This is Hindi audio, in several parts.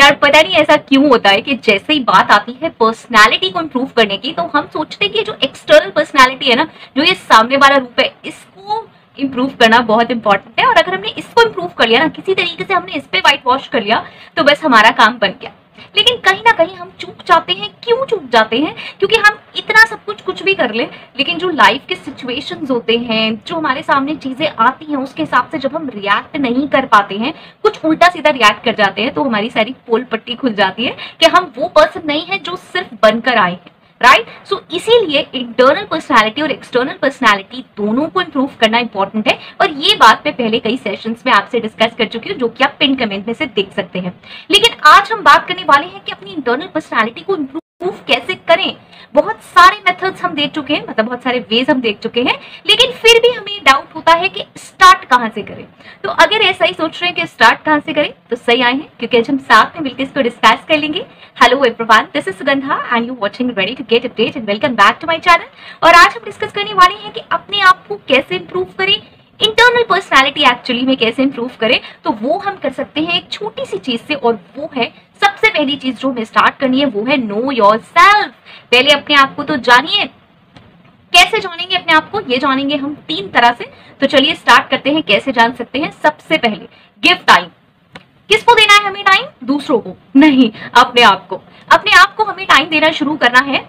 यार पता नहीं ऐसा क्यों होता है कि जैसे ही बात आती है पर्सनालिटी को इम्प्रूव करने की, तो हम सोचते हैं कि जो एक्सटर्नल पर्सनालिटी है ना, जो ये सामने वाला रूप है, इसको इम्प्रूव करना बहुत इंपॉर्टेंट है। और अगर हमने इसको इम्प्रूव कर लिया ना, किसी तरीके से हमने इस पे व्हाइट वॉश कर लिया, तो बस हमारा काम बन गया। लेकिन कहीं ना कहीं हम चूक जाते हैं। क्यों चूक जाते हैं? क्योंकि हम इतना सब कुछ भी कर ले, लेकिन जो लाइफ के सिचुएशंस होते हैं, जो हमारे सामने चीजें आती हैं, उसके हिसाब से जब हम रिएक्ट नहीं कर पाते हैं, कुछ उल्टा सीधा रिएक्ट कर जाते हैं, तो हमारी सारी पोल पट्टी खुल जाती है कि हम वो पर्सन नहीं है जो सिर्फ बनकर आए हैं। राइट? सो इसीलिए इंटरनल पर्सनालिटी और एक्सटर्नल पर्सनालिटी दोनों को इंप्रूव करना इंपॉर्टेंट है। और ये बात मैं पहले कई सेशंस में आपसे डिस्कस कर चुकी हूँ, जो कि आप पिन कमेंट में से देख सकते हैं। लेकिन आज हम बात करने वाले हैं कि अपनी इंटरनल पर्सनालिटी को इंप्रूव कैसे करें। बहुत सारे मेथड्स हम देख चुके हैं, मतलब बहुत सारे वेज हम देख चुके हैं, लेकिन फिर भी हमें डाउट होता है कि स्टार्ट कहाँ से करें। तो अगर ऐसा ही सोच रहे हैं कि स्टार्ट कहाँ से करें, तो सही आए हैं, क्योंकि आज हम साथ में मिलकर इसको डिस्कस कर लेंगे। Hello everyone, this is Sugandha and you watching ready to get update and welcome back to my channel. और आज हम डिस्कस करने वाले हैं कि अपने आप को कैसे इंप्रूव करें, इंटरनल पर्सनालिटी एक्चुअली में कैसे इंप्रूव करें। तो वो हम कर सकते हैं एक छोटी सी चीज से, और वो है सबसे पहली चीज जो हमें स्टार्ट करनी है, वो है नो योरसेल्फ। पहले अपने आप को तो जानिए। कैसे जानेंगे अपने आप को? ये जानेंगे हम 3 तरह से। तो चलिए स्टार्ट करते हैं कैसे जान सकते हैं। सबसे पहले गिव टाइम। किसको देना है हमें टाइम? दूसरों को नहीं, अपने आप को। अपने आप को हमें टाइम देना शुरू करना है।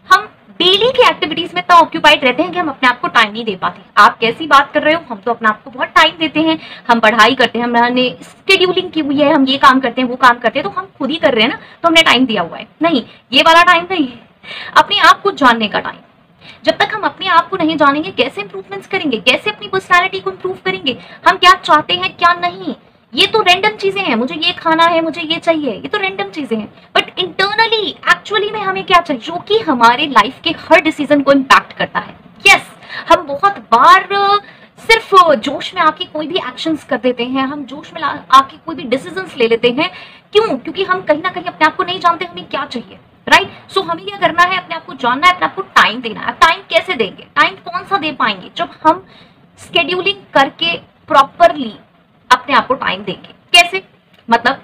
हम डेली की एक्टिविटीज में इतना ऑक्यूपाइड रहते हैं कि हम अपने आप को टाइम नहीं दे पाते। आप कैसी बात कर रहे हो? हम तो अपने आप को बहुत टाइम देते हैं। हम पढ़ाई करते हैं, हमने शेड्यूलिंग की हुई है, हम ये काम करते हैं, वो काम करते हैं, तो हम खुद ही कर रहे हैं ना, तो हमने टाइम दिया हुआ है। नहीं, ये वाला टाइम नहीं है, अपने आप को जानने का टाइम। जब तक हम अपने आप को नहीं जानेंगे, कैसे इंप्रूवमेंट्स करेंगे, कैसे अपनी पर्सनालिटी को इंप्रूव करेंगे, हम क्या चाहते हैं क्या नहीं। ये तो रैंडम चीजें हैं, मुझे ये खाना है, मुझे ये चाहिए, ये तो रैंडम चीजें हैं। बट इंटरनली एक्चुअली में हमें क्या चाहिए, जो कि हमारे लाइफ के हर डिसीजन को इम्पैक्ट करता है। यस, हम बहुत बार सिर्फ जोश में आके कोई भी एक्शंस कर देते हैं, हम जोश में आके कोई भी डिसीजंस ले लेते हैं। क्यों? क्योंकि हम कहीं ना कहीं अपने आप को नहीं जानते हमें क्या चाहिए। राइट? सो हमें क्या करना है, अपने आप को जानना है, अपने आप को टाइम देना है। टाइम कैसे देंगे? टाइम कौन सा दे पाएंगे? जब हम स्केड्यूलिंग करके प्रॉपरली अपने आप को टाइम देंगे। कैसे? मतलब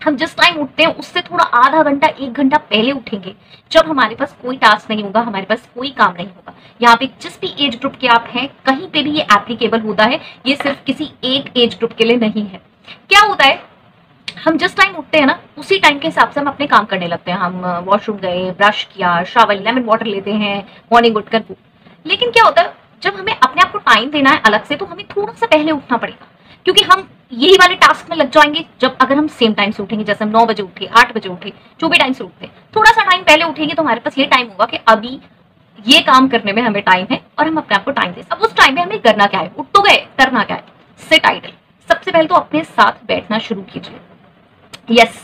हम जिस टाइम उठते हैं उससे थोड़ा आधा घंटा 1 घंटा पहले उठेंगे, जब हमारे पास कोई टास्क नहीं होगा, हमारे पास कोई काम नहीं होगा। यहाँ पे जिस भी एज ग्रुप के आप हैं, कहीं पे भी ये एप्लीकेबल होता है, ये सिर्फ किसी एक एज ग्रुप के लिए नहीं है। क्या होता है, हम जिस टाइम उठते हैं ना, उसी टाइम के हिसाब से हम अपने काम करने लगते हैं। हम वॉशरूम गए, ब्रश किया, शावर, लेमन वाटर लेते हैं मॉर्निंग उठकर। लेकिन क्या होता है, जब हमें अपने आप को टाइम देना है अलग से, तो हमें थोड़ा सा पहले उठना पड़ेगा, क्योंकि हम यही वाले टास्क में लग जाएंगे। जब अगर हम सेम टाइम से उठेंगे, जैसे हम 9 बजे उठे, 8 बजे उठे, जो भी टाइम से उठते हैं, थोड़ा सा टाइम पहले उठेंगे, तो हमारे पास ये टाइम होगा कि अभी ये काम करने में हमें टाइम है और हम अपने आप को टाइम दें। अब उस टाइम में हमें करना क्या है? उठ तो गए, करना क्या है? Sit idle. सबसे पहले तो अपने साथ बैठना शुरू कीजिए। यस,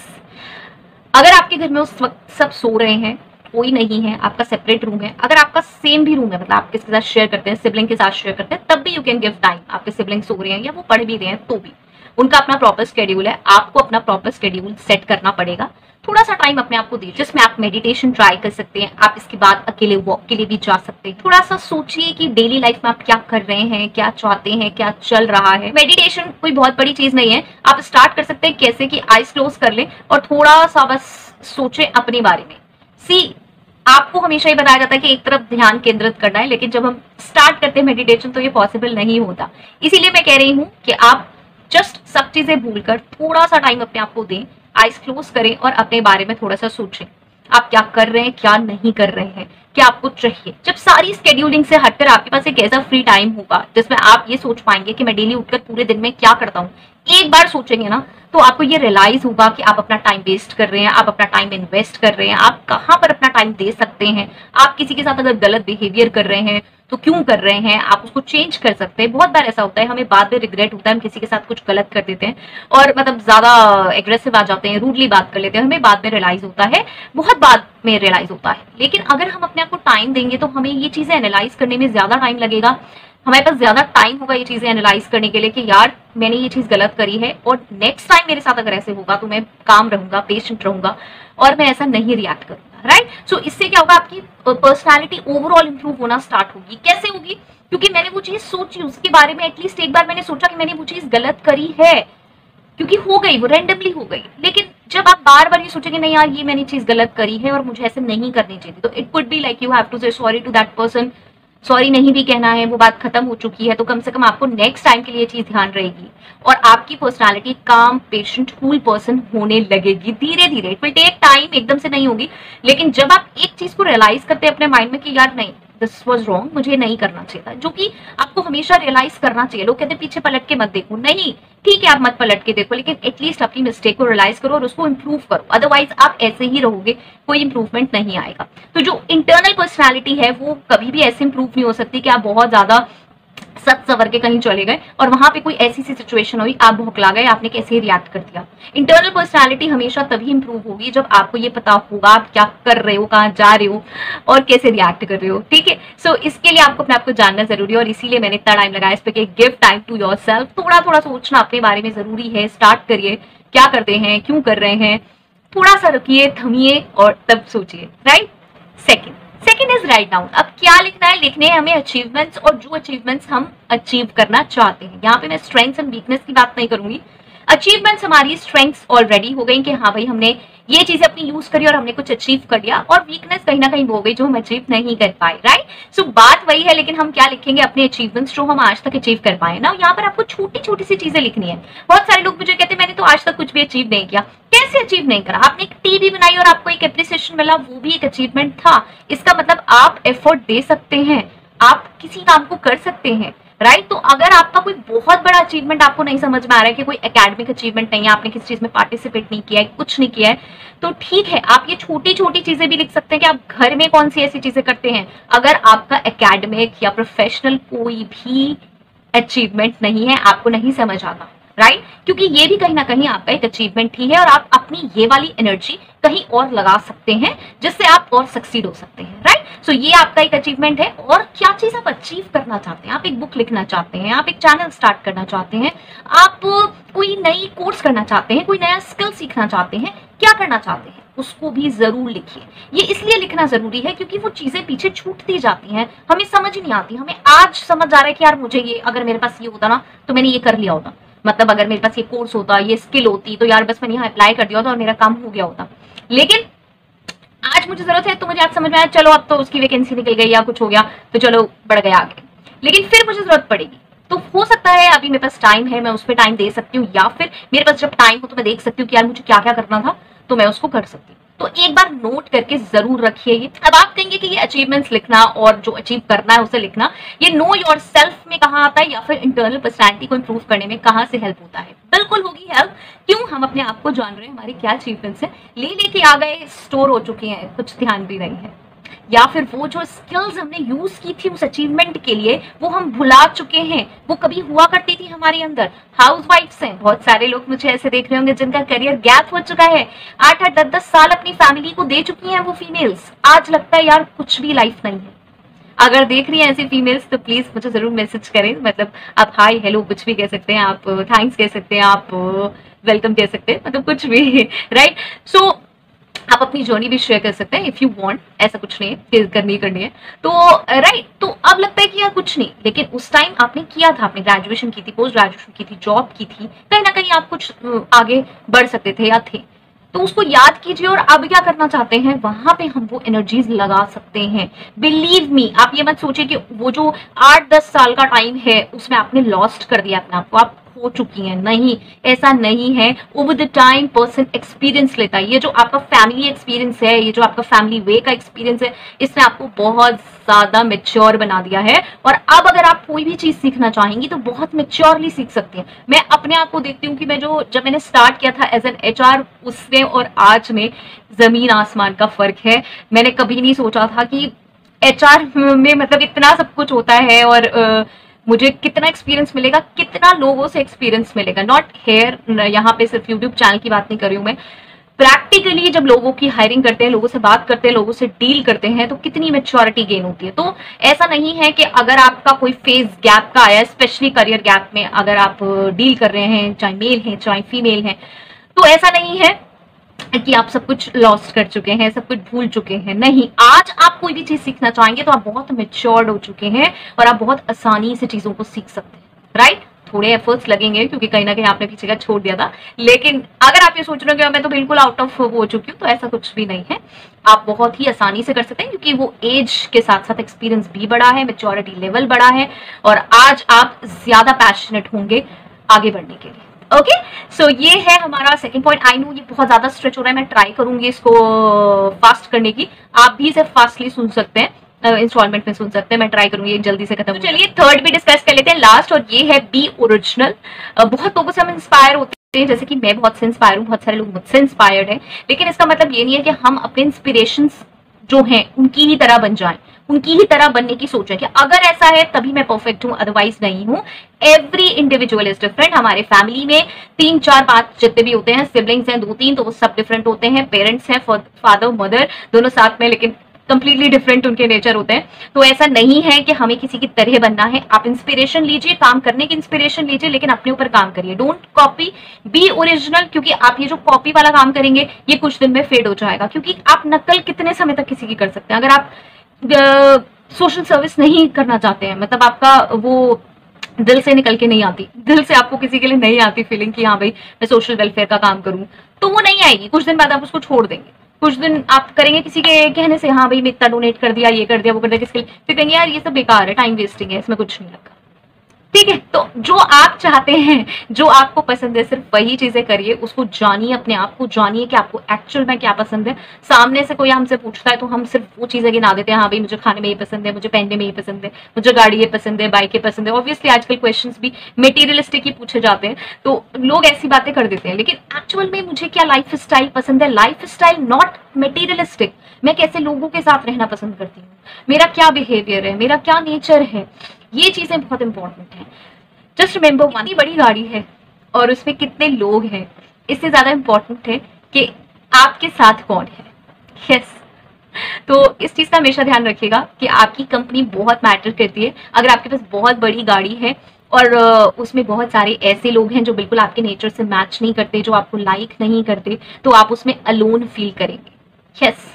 अगर आपके घर में उस वक्त सब सो रहे हैं, कोई नहीं है, आपका सेपरेट रूम है, अगर आपका सेम भी रूम है, मतलब आप किसके साथ शेयर करते हैं, सिबलिंग के साथ शेयर करते हैं, तब भी यू कैन गिव टाइम। आपके सिबलिंग सो रहे हैं या वो पढ़ भी रहे हैं, तो भी उनका अपना प्रॉपर शेड्यूल है, आपको अपना प्रॉपर शेड्यूल सेट करना पड़ेगा। थोड़ा सा टाइम अपने आप को दीजिए, जिसमें आप मेडिटेशन ट्राई कर सकते हैं। आप इसके बाद अकेले वॉक के लिए भी जा सकते हैं। थोड़ा सा सोचिए कि डेली लाइफ में आप क्या कर रहे हैं, क्या चाहते हैं, क्या चल रहा है। मेडिटेशन कोई बहुत बड़ी चीज नहीं है, आप स्टार्ट कर सकते हैं कैसे कि आईज क्लोज कर लें और थोड़ा सा बस सोचें अपने बारे में। सी, आपको हमेशा ही बताया जाता है कि एक तरफ ध्यान केंद्रित करना है, लेकिन जब हम स्टार्ट करते हैं मेडिटेशन, तो ये पॉसिबल नहीं होता। इसीलिए मैं कह रही हूँ कि आप जस्ट सब चीजें भूलकर थोड़ा सा टाइम अपने आप को दें, आईज क्लोज करें और अपने बारे में थोड़ा सा सोचें। आप क्या कर रहे हैं, क्या नहीं कर रहे हैं, क्या आपको चाहिए। जब सारी स्केड्यूलिंग से हटकर आपके पास एक ऐसा फ्री टाइम होगा जिसमें आप ये सोच पाएंगे कि मैं डेली उठकर पूरे दिन में क्या करता हूँ, एक बार सोचेंगे ना, तो आपको ये रियलाइज होगा कि आप अपना टाइम वेस्ट कर रहे हैं, आप अपना टाइम इन्वेस्ट कर रहे हैं, आप कहाँ पर अपना टाइम दे सकते हैं। आप किसी के साथ अगर गलत बिहेवियर कर रहे हैं तो क्यों कर रहे हैं, आप उसको चेंज कर सकते हैं। बहुत बार ऐसा होता है, हमें बाद में रिग्रेट होता है, हम किसी के साथ कुछ गलत कर देते हैं और मतलब ज्यादा एग्रेसिव आ जाते हैं, रूडली बात कर लेते हैं, हमें बाद में रियलाइज होता है, बहुत बाद में रियलाइज होता है। लेकिन अगर हम अपने आप को टाइम देंगे, तो हमें ये चीजें एनालाइज करने में ज्यादा टाइम लगेगा, हमारे पास ज्यादा टाइम होगा ये चीजें एनालाइज करने के लिए कि यार मैंने ये चीज गलत करी है और नेक्स्ट टाइम मेरे साथ अगर ऐसे होगा तो मैं काम रहूंगा, पेशेंट रहूंगा और मैं ऐसा नहीं रिएक्ट करूंगा। राइट? सो इससे क्या होगा, आपकी पर्सनालिटी ओवरऑल इंप्रूव होना स्टार्ट होगी। कैसे होगी? क्योंकि मैंने वो चीज सोची, उसके बारे में एटलीस्ट एक बार मैंने सोचा कि मैंने वो चीज गलत करी है, क्योंकि हो गई, वो रैंडमली हो गई। लेकिन जब आप बार बार ये सोचेंगे नहीं यार ये मैंने चीज गलत करी है और मुझे ऐसे नहीं करनी चाहिए, तो it could be like you have to say sorry to that person. Sorry नहीं भी कहना है, वो बात खत्म हो चुकी है, तो कम से कम आपको नेक्स्ट टाइम के लिए चीज ध्यान रहेगी और आपकी पर्सनालिटी काम, पेशेंट, कूल पर्सन होने लगेगी धीरे धीरे। इट विल टेक टाइम, एकदम से नहीं होगी, लेकिन जब आप एक चीज को रियलाइज करते हैं अपने माइंड में कि यार नहीं दिस वॉज रॉन्ग, मुझे नहीं करना चाहिए था, जो कि आपको हमेशा रियलाइज करना चाहिए। लोग कहते हैं पीछे पलट के मत देखो, नहीं ठीक है आप मत पलट के देखो, लेकिन एटलीस्ट अपनी मिस्टेक को रियलाइज करो और उसको इंप्रूव करो, अदरवाइज आप ऐसे ही रहोगे, कोई इंप्रूवमेंट नहीं आएगा। तो जो इंटरनल पर्सनैलिटी है वो कभी भी ऐसे इंप्रूव नहीं हो सकती कि आप बहुत ज्यादा सच सवर के कहीं चले गए और वहां पे कोई ऐसी सी सिचुएशन हुई, आप भौंकला गए, आपने कैसे रिएक्ट कर दिया। इंटरनल पर्सनालिटी हमेशा तभी इंप्रूव होगी जब आपको ये पता होगा आप क्या कर रहे हो, कहाँ जा रहे हो और कैसे रिएक्ट कर रहे हो, ठीक है। सो इसके लिए आपको अपने आप को जानना जरूरी है और इसीलिए मैंने इतना टाइम लगाया इस पे कि गिव टाइम टू योरसेल्फ। थोड़ा थोड़ा सोचना अपने बारे में जरूरी है, स्टार्ट करिए, क्या करते हैं, क्यों कर रहे हैं, थोड़ा सा रुकिए, थमिए और तब सोचिए, right. Second is write down. अब क्या लिखना है, लिखने हैं हमें अचीवमेंट्स और जो अचीवमेंट्स हम अचीव करना चाहते हैं। यहाँ पे मैं स्ट्रेंथ्स एंड वीकनेस की बात नहीं करूंगी। अचीवमेंट्स हमारी स्ट्रेंथ्स ऑलरेडी हो गई कि हाँ भाई हमने ये चीजें अपनी यूज करी और हमने कुछ अचीव कर लिया, और वीकनेस कहीं ना कहीं हो गई जो हम अचीव नहीं कर पाए, राइट। सो बात वही है, लेकिन हम क्या लिखेंगे, अपने अचीवमेंट्स जो हम आज तक अचीव कर पाए ना। यहाँ पर आपको छोटी छोटी सी चीजें लिखनी है। बहुत सारे लोग मुझे कहते हैं मैंने तो आज तक कुछ भी अचीव नहीं किया। कैसे अचीव नहीं करा? आपने एक टीवी बनाई और आपको एक एप्रिसिएशन मिला, वो भी एक अचीवमेंट था। इसका मतलब आप एफर्ट दे सकते हैं, आप किसी काम को कर सकते हैं, राइट। तो अगर आपका कोई बहुत बड़ा अचीवमेंट आपको नहीं समझ में आ रहा है कि कोई एकेडमिक अचीवमेंट नहीं है, आपने किसी चीज में पार्टिसिपेट नहीं किया है, कुछ नहीं किया है, तो ठीक है आप ये छोटी छोटी चीजें भी लिख सकते हैं कि आप घर में कौन सी ऐसी चीजें करते हैं। अगर आपका एकेडमिक या प्रोफेशनल कोई भी अचीवमेंट नहीं है, आपको नहीं समझ आगा, राइट, क्योंकि ये भी कहीं ना कहीं आपका एक अचीवमेंट ही है और आप अपनी ये वाली एनर्जी कहीं और लगा सकते हैं जिससे आप और सक्सीड हो सकते हैं, राइट। सो ये आपका एक अचीवमेंट है। और क्या चीज आप अचीव करना चाहते हैं? आप एक बुक लिखना चाहते हैं, आप एक चैनल स्टार्ट करना चाहते हैं, आप कोई नई कोर्स करना चाहते हैं, कोई नया स्किल सीखना चाहते हैं, क्या करना चाहते हैं उसको भी जरूर लिखिए। ये इसलिए लिखना जरूरी है क्योंकि वो चीजें पीछे छूटती जाती हैं, हमें समझ नहीं आती। हमें आज समझ आ रहा है कि यार मुझे ये, अगर मेरे पास ये होता ना तो मैंने ये कर लिया होता, मतलब अगर मेरे पास ये कोर्स होता, ये स्किल होती, तो यार बस मैंने यहाँ अप्लाई कर दिया होता और मेरा काम हो गया होता। लेकिन आज मुझे जरूरत है तो मुझे आज समझ में आया चलो अब तो उसकी वैकेंसी निकल गई या कुछ हो गया तो चलो बढ़ गया आगे, लेकिन फिर मुझे जरूरत पड़ेगी। तो हो सकता है अभी मेरे पास टाइम है, मैं उस पर टाइम दे सकती हूँ, या फिर मेरे पास जब टाइम हो तो मैं देख सकती हूँ कि यार मुझे क्या क्या करना था तो मैं उसको कर सकती हूँ। तो एक बार नोट करके जरूर रखिए ये। अब आप कहेंगे कि ये अचीवमेंट्स लिखना और जो अचीव करना है उसे लिखना, ये नो योरसेल्फ में कहाँ आता है या फिर इंटरनल पर्सनैलिटी को इंप्रूव करने में कहाँ से हेल्प होता है? बिल्कुल होगी हेल्प। क्यों? हम अपने आप को जान रहे हैं, हमारे क्या अचीवमेंट्स हैं, ले लेके आ गए, स्टोर हो चुके हैं, कुछ ध्यान भी नहीं है, या फिर वो जो स्किल्स हमने यूज की थी उस अचीवमेंट के लिए वो हम भुला चुके हैं, वो कभी हुआ करती थी हमारे अंदर। हाउसवाइफ्स हैं, बहुत सारे लोग मुझे ऐसे देख रहे होंगे जिनका करियर गैप हो चुका है, 8-8, 10-10 साल अपनी फैमिली को दे चुकी हैं वो फीमेल्स। आज लगता है यार कुछ भी लाइफ नहीं है। अगर देख रही हैं ऐसी फीमेल्स तो प्लीज मुझे जरूर मैसेज करें, मतलब आप हाय हेलो कुछ भी कह सकते हैं, आप थैंक्स कह सकते हैं, आप वेलकम कह सकते हैं, मतलब कुछ भी, राइट। सो आप अपनी जर्नी भी शेयर कर सकते हैं इफ यू वांट, ऐसा कुछ नहीं है करनी है तो, राइट। तो अब लगता है कि यार कुछ नहीं, लेकिन उस टाइम आपने किया था, आपने ग्रेजुएशन की थी, पोस्ट ग्रेजुएशन की थी, जॉब की थी, कहीं ना कहीं आप कुछ आगे बढ़ सकते थे या थे, तो उसको याद कीजिए और अब क्या करना चाहते हैं वहां पे हम वो एनर्जीज लगा सकते हैं। बिलीव मी, आप ये मत सोचिए कि वो जो 8-10 साल का टाइम है उसमें आपने लॉस्ट कर दिया अपने आप को, आप हो चुकी हैं। नहीं, ऐसा नहीं है। Over the time person experience लेता है। ये जो आपका फैमिली एक्सपीरियंस है, ये जो आपका फैमिली वे का एक्सपीरियंस है, इसने आपको बहुत ज्यादा मैच्योर बना दिया है। और अब अगर आप कोई भी चीज सीखना चाहेंगी तो बहुत मैच्योरली सीख सकती हैं। मैं अपने आप को देखती हूँ कि मैं जब मैंने स्टार्ट किया था एज एन HR, उसमें और आज में जमीन आसमान का फर्क है। मैंने कभी नहीं सोचा था कि HR में मतलब इतना सब कुछ होता है और मुझे कितना एक्सपीरियंस मिलेगा, कितना लोगों से एक्सपीरियंस मिलेगा। नॉट हेयर, यहाँ पे सिर्फ यूट्यूब चैनल की बात नहीं कर रही हूँ मैं, प्रैक्टिकली जब लोगों की हायरिंग करते हैं, लोगों से बात करते हैं, लोगों से डील करते हैं तो कितनी मैच्योरिटी गेन होती है। तो ऐसा नहीं है कि अगर आपका कोई फेज गैप का आया, स्पेशली करियर गैप में अगर आप डील कर रहे हैं, चाहे मेल हैं चाहे फीमेल हैं, तो ऐसा नहीं है कि आप सब कुछ लॉस्ट कर चुके हैं, सब कुछ भूल चुके हैं। नहीं, आज आप कोई भी चीज सीखना चाहेंगे तो आप बहुत मैच्योर्ड हो चुके हैं और आप बहुत आसानी से चीजों को सीख सकते हैं, राइट। थोड़े एफर्ट्स लगेंगे क्योंकि कहीं ना कहीं आपने पीछे का छोड़ दिया था, लेकिन अगर आप ये सोच रहे हो कि मैं तो बिल्कुल आउट ऑफ हो चुकी हूँ, तो ऐसा कुछ भी नहीं है। आप बहुत ही आसानी से कर सकते हैं क्योंकि वो एज के साथ साथ एक्सपीरियंस भी बड़ा है, मेच्योरिटी लेवल बड़ा है, और आज आप ज्यादा पैशनेट होंगे आगे बढ़ने के लिए। ओके, सो ये है हमारा सेकंड पॉइंट। आई नो ये बहुत ज्यादा स्ट्रेच हो रहा है, मैं ट्राई करूंगी इसको फास्ट करने की। आप भी इसे फास्टली सुन सकते हैं, इंस्टॉलमेंट में सुन सकते हैं, मैं ट्राई करूंगी जल्दी से खत्म। तो चलिए थर्ड भी डिस्कस कर लेते हैं, लास्ट, और ये है बी ओरिजिनल। बहुत लोगों से हम इंस्पायर होते हैं, जैसे कि मैं बहुत से इंस्पायर हूँ, बहुत सारे लोग मुझसे इंस्पायर्ड है, लेकिन इसका मतलब ये नहीं है कि हम अपने इंस्पिरेशंस जो हैं उनकी ही तरह बन जाएं, उनकी ही तरह बनने की सोच है कि अगर ऐसा है तभी मैं परफेक्ट हूं, अदरवाइज नहीं हूं। Every individual is different. हमारे फैमिली में 3, 4, 5 जितने भी होते हैं, सिबलिंग्स हैं 2, 3, तो वो सब डिफरेंट होते हैं। पेरेंट्स हैं, फादर मदर दोनों साथ में, लेकिन कंप्लीटली डिफरेंट उनके नेचर होते हैं। तो ऐसा नहीं है कि हमें किसी की तरह बनना है। आप इंस्पिरेशन लीजिए, काम करने की इंस्पिरेशन लीजिए, लेकिन अपने ऊपर काम करिए। डोंट कॉपी, बी ओरिजिनल, क्योंकि आप ये जो कॉपी वाला काम करेंगे ये कुछ दिन में फेड हो जाएगा। क्योंकि आप नकल कितने समय तक किसी की कर सकते हैं? अगर आप सोशल सर्विस नहीं करना चाहते हैं, मतलब आपका वो दिल से निकल के नहीं आती, दिल से आपको किसी के लिए नहीं आती फीलिंग कि हाँ भाई मैं सोशल वेलफेयर का काम करूं, तो वो नहीं आएगी। कुछ दिन बाद आप उसको छोड़ देंगे। कुछ दिन आप करेंगे किसी के कहने से, हाँ भाई मैं इतना डोनेट कर दिया, ये कर दिया, वो कर दिया, किसके लिए, फिर कहेंगे यार ये सब बेकार है, टाइम वेस्टिंग है, इसमें कुछ नहीं लगा। ठीक है, तो जो आप चाहते हैं, जो आपको पसंद है, सिर्फ वही चीजें करिए। उसको जानिए, अपने आप को जानिए कि आपको एक्चुअल में क्या पसंद है। सामने से कोई हमसे पूछता है तो हम सिर्फ वो चीजें गिना देते हैं, हाँ भाई मुझे खाने में ये पसंद है, मुझे पहनने में ये पसंद है, मुझे गाड़ी ये पसंद है, बाइक ये पसंद है। ऑब्वियसली आजकल क्वेश्चंस भी मटेरियलिस्टिक ही पूछे जाते हैं, तो लोग ऐसी बातें कर देते हैं, लेकिन एक्चुअल में मुझे क्या लाइफ स्टाइल पसंद है, लाइफ स्टाइल नॉट मटेरियलिस्टिक। मैं कैसे लोगों के साथ रहना पसंद करती हूँ, मेरा क्या बिहेवियर है, मेरा क्या नेचर है, ये चीजें बहुत इंपॉर्टेंट है। जस्ट रिमेंबर, कितनी बड़ी गाड़ी है और उसमें कितने लोग हैं, इससे ज्यादा इंपॉर्टेंट है कि आपके साथ कौन है। यस, तो इस चीज का हमेशा ध्यान रखिएगा कि आपकी कंपनी बहुत मैटर करती है। अगर आपके पास बहुत बड़ी गाड़ी है और उसमें बहुत सारे ऐसे लोग हैं जो बिल्कुल आपके नेचर से मैच नहीं करते, जो आपको लाइक नहीं करते, तो आप उसमें अलोन फील करेंगे। यस,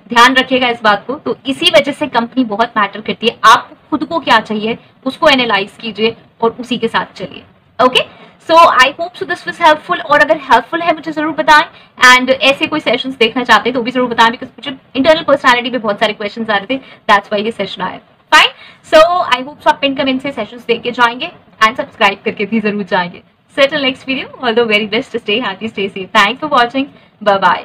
ध्यान रखिएगा इस बात को। तो इसी वजह से कंपनी बहुत मैटर करती है। आपको खुद को क्या चाहिए उसको एनालाइज कीजिए और उसी के साथ चलिए। Okay, so I hope so this was helpful, और अगर हेल्पफुल है मुझे जरूर बताएं, एंड ऐसे कोई सेशंस देखना चाहते हैं तो भी जरूर बताएं, बिकॉज मुझे इंटरनल पर्सनालिटी पे बहुत सारे क्वेश्चंस आ रहे थे, दैट्स व्हाई ये सेशन आया। Fine, so I hope so आप पिन कमेंट से सेशंस देख के जाएंगे एंड सब्सक्राइब करके भी जरूर जाएंगे। So till next video, all the very best, stay happy, stay safe, thanks for watching, bye bye.